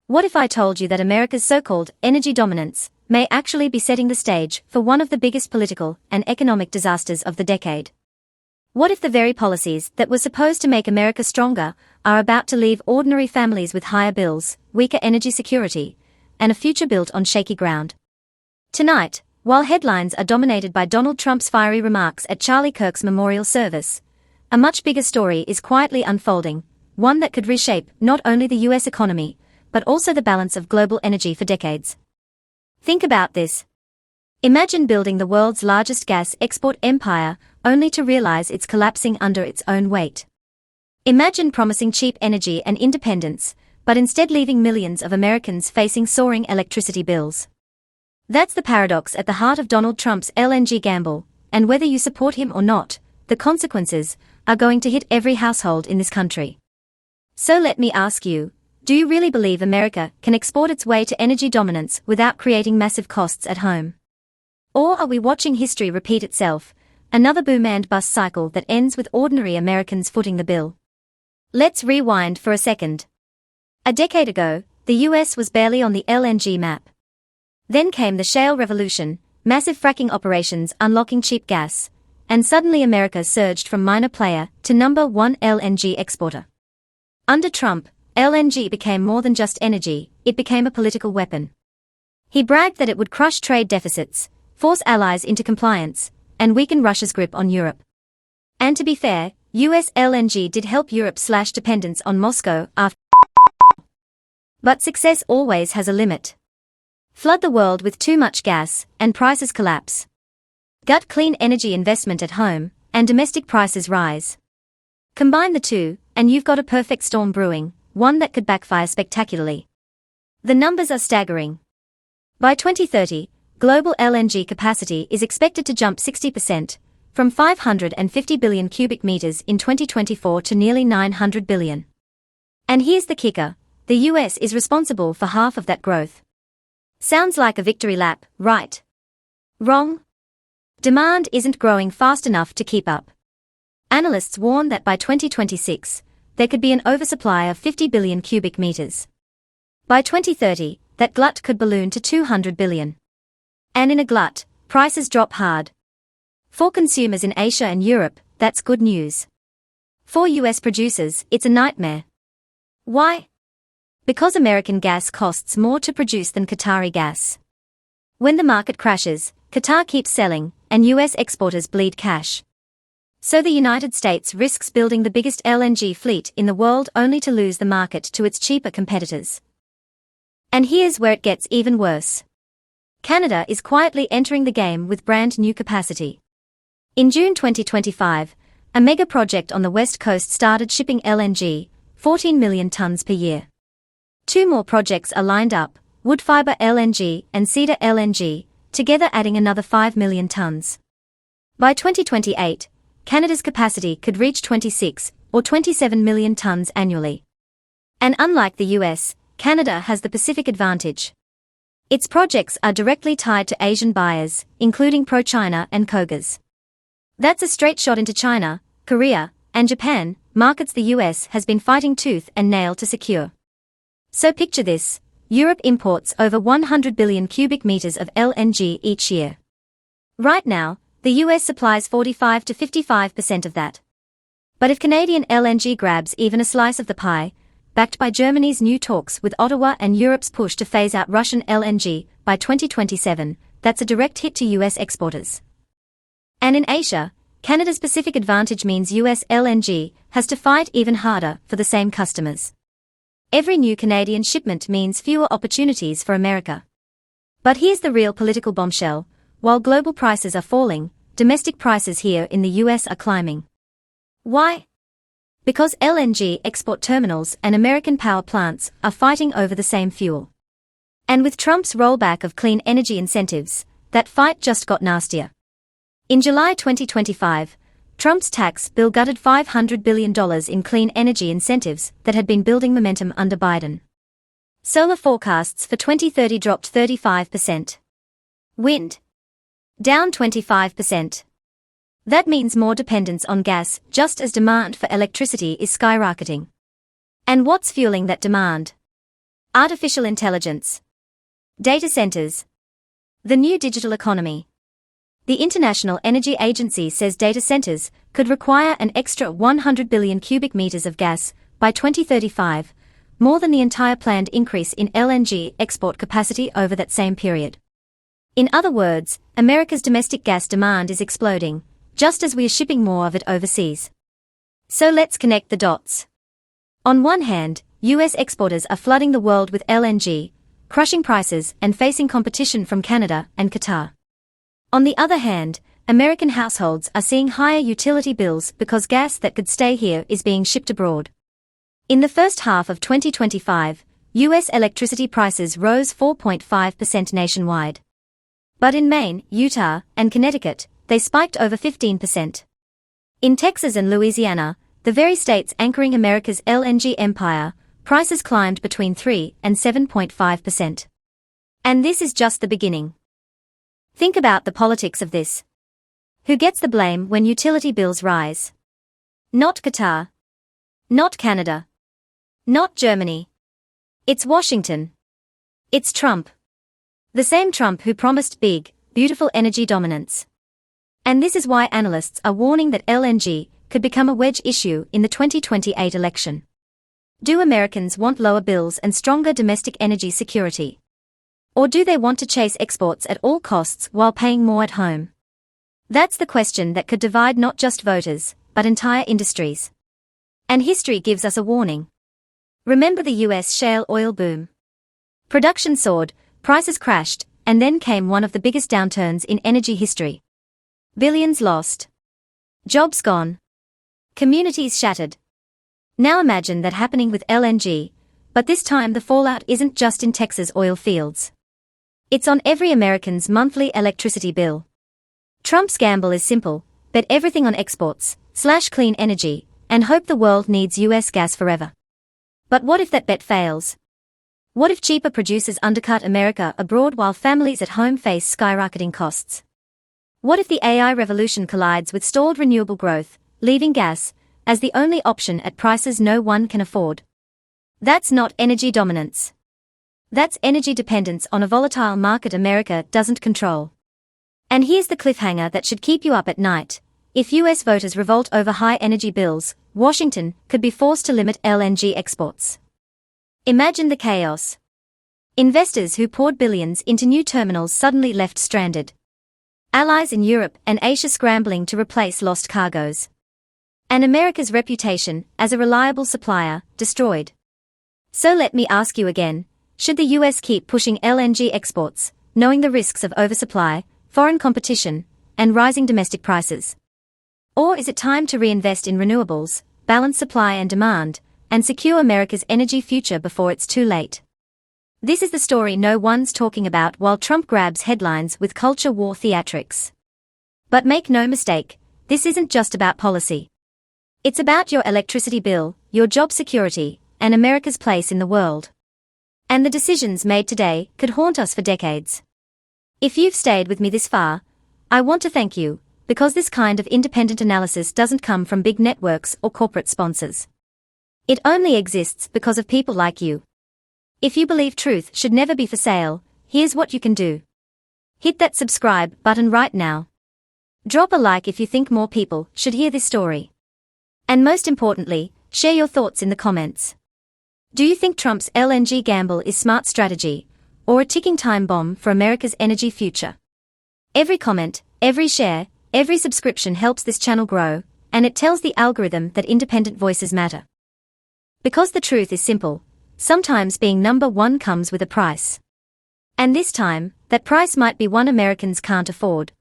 What if I told you that America's so-called energy dominance may actually be setting the stage for one of the biggest political and economic disasters of the decade? What if the very policies that were supposed to make America stronger are about to leave ordinary families with higher bills, weaker energy security, and a future built on shaky ground? Tonight, while headlines are dominated by Donald Trump's fiery remarks at Charlie Kirk's memorial service, a much bigger story is quietly unfolding, one that could reshape not only the US economy, but also the balance of global energy for decades. Think about this. Imagine building the world's largest gas export empire, only to realize it's collapsing under its own weight. Imagine promising cheap energy and independence, but instead leaving millions of Americans facing soaring electricity bills. That's the paradox at the heart of Donald Trump's LNG gamble, and whether you support him or not, the consequences are going to hit every household in this country. So let me ask you, do you really believe America can export its way to energy dominance without creating massive costs at home? Or are we watching history repeat itself, another boom and bust cycle that ends with ordinary Americans footing the bill? Let's rewind for a second. A decade ago, the US was barely on the LNG map. Then came the shale revolution, massive fracking operations unlocking cheap gas, and suddenly America surged from minor player to number one LNG exporter. Under Trump, LNG became more than just energy, it became a political weapon. He bragged that it would crush trade deficits, force allies into compliance, and weaken Russia's grip on Europe. And to be fair, US LNG did help Europe slash dependence on Moscow after. But success always has a limit. Flood the world with too much gas, and prices collapse. Gut clean energy investment at home, and domestic prices rise. Combine the two, and you've got a perfect storm brewing, one that could backfire spectacularly. The numbers are staggering. By 2030, global LNG capacity is expected to jump 60%, from 550 billion cubic meters in 2024 to nearly 900 billion. And here's the kicker, the US is responsible for half of that growth. Sounds like a victory lap, right? Wrong. Demand isn't growing fast enough to keep up. Analysts warn that by 2026, there could be an oversupply of 50 billion cubic meters. By 2030, that glut could balloon to 200 billion. And in a glut, prices drop hard. For consumers in Asia and Europe, that's good news. For US producers, it's a nightmare. Why? Because American gas costs more to produce than Qatari gas. When the market crashes, Qatar keeps selling, and US exporters bleed cash. So the United States risks building the biggest LNG fleet in the world only to lose the market to its cheaper competitors. And here's where it gets even worse. Canada is quietly entering the game with brand new capacity. In June 2025, a mega project on the west coast started shipping LNG, 14 million tons per year. Two more projects are lined up, Woodfibre LNG and Cedar LNG, together adding another 5 million tons. By 2028, Canada's capacity could reach 26 or 27 million tons annually. And unlike the US, Canada has the Pacific advantage. Its projects are directly tied to Asian buyers, including pro-China and Kogas. That's a straight shot into China, Korea, and Japan, markets the US has been fighting tooth and nail to secure. So picture this, Europe imports over 100 billion cubic meters of LNG each year. Right now, the US supplies 45 to 55% of that. But if Canadian LNG grabs even a slice of the pie, backed by Germany's new talks with Ottawa and Europe's push to phase out Russian LNG by 2027, that's a direct hit to US exporters. And in Asia, Canada's Pacific advantage means US LNG has to fight even harder for the same customers. Every new Canadian shipment means fewer opportunities for America. But here's the real political bombshell, while global prices are falling, domestic prices here in the US are climbing. Why? Because LNG export terminals and American power plants are fighting over the same fuel. And with Trump's rollback of clean energy incentives, that fight just got nastier. In July 2025, Trump's tax bill gutted $500 billion in clean energy incentives that had been building momentum under Biden. Solar forecasts for 2030 dropped 35%. Wind down 25%. That means more dependence on gas, just as demand for electricity is skyrocketing. And what's fueling that demand? Artificial intelligence. Data centers. The new digital economy. The International Energy Agency says data centers could require an extra 100 billion cubic meters of gas by 2035, more than the entire planned increase in LNG export capacity over that same period. In other words, America's domestic gas demand is exploding, just as we are shipping more of it overseas. So let's connect the dots. On one hand, US exporters are flooding the world with LNG, crushing prices and facing competition from Canada and Qatar. On the other hand, American households are seeing higher utility bills because gas that could stay here is being shipped abroad. In the first half of 2025, US electricity prices rose 4.5% nationwide. But in Maine, Utah, and Connecticut, they spiked over 15%. In Texas and Louisiana, the very states anchoring America's LNG empire, prices climbed between 3 and 7.5%. And this is just the beginning. Think about the politics of this. Who gets the blame when utility bills rise? Not Qatar. Not Canada. Not Germany. It's Washington. It's Trump. The same Trump who promised big, beautiful energy dominance. And this is why analysts are warning that LNG could become a wedge issue in the 2028 election. Do Americans want lower bills and stronger domestic energy security? Or do they want to chase exports at all costs while paying more at home? That's the question that could divide not just voters, but entire industries. And history gives us a warning. Remember the US shale oil boom. Production soared, prices crashed, and then came one of the biggest downturns in energy history. Billions lost. Jobs gone. Communities shattered. Now imagine that happening with LNG, but this time the fallout isn't just in Texas oil fields. It's on every American's monthly electricity bill. Trump's gamble is simple: bet everything on exports, / clean energy, and hope the world needs US gas forever. But what if that bet fails? What if cheaper producers undercut America abroad while families at home face skyrocketing costs? What if the AI revolution collides with stalled renewable growth, leaving gas as the only option at prices no one can afford? That's not energy dominance. That's energy dependence on a volatile market America doesn't control. And here's the cliffhanger that should keep you up at night. If US voters revolt over high energy bills, Washington could be forced to limit LNG exports. Imagine the chaos. Investors who poured billions into new terminals suddenly left stranded. Allies in Europe and Asia scrambling to replace lost cargoes. And America's reputation as a reliable supplier destroyed. So let me ask you again, should the US keep pushing LNG exports, knowing the risks of oversupply, foreign competition, and rising domestic prices? Or is it time to reinvest in renewables, balance supply and demand, and secure America's energy future before it's too late? This is the story no one's talking about while Trump grabs headlines with culture war theatrics. But make no mistake, this isn't just about policy. It's about your electricity bill, your job security, and America's place in the world. And the decisions made today could haunt us for decades. If you've stayed with me this far, I want to thank you, because this kind of independent analysis doesn't come from big networks or corporate sponsors. It only exists because of people like you. If you believe truth should never be for sale, here's what you can do. Hit that subscribe button right now. Drop a like if you think more people should hear this story. And most importantly, share your thoughts in the comments. Do you think Trump's LNG gamble is smart strategy, or a ticking time bomb for America's energy future? Every comment, every share, every subscription helps this channel grow, and it tells the algorithm that independent voices matter. Because the truth is simple, sometimes being number one comes with a price. And this time, that price might be one Americans can't afford.